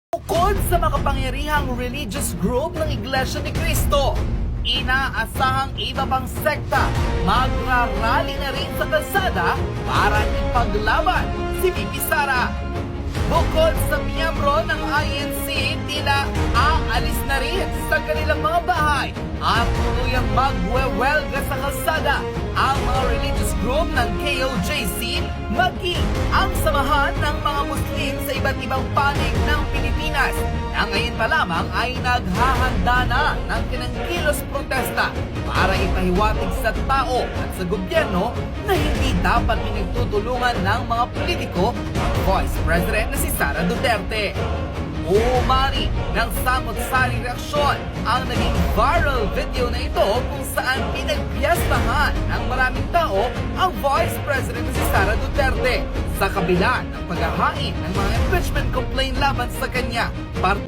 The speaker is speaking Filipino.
Bukod sa makapangyarihang religious group ng Iglesia ni Cristo, inaasahang iba pang sekta magrarally na rin sa kalsada para ipaglaban si Bibi Sara. Bukod sa miyembro ng INC, tila aalis na rin sa kanilang mga bahay at tuluyang magwewelga sa kalsada ang mga religious group ng KOJC, maging ang samahan ng mga Muslim sa iba't ibang panig ng Pilipinas na ngayon pa lamang ay naghahanda na ng kinangkilos protesta para ipahiwatig sa tao at sa gobyerno na hindi dapat pinagtutulungan ng mga politiko ang Vice President na si Sara Duterte. Umani ng samot-saring reaksyon ang naging viral video na ito kung saan pinagpiyastahan ng maraming tao ang Vice President na si Sara Duterte sa kabila ng paghahain ng mga impeachment complaint laban sa kanya.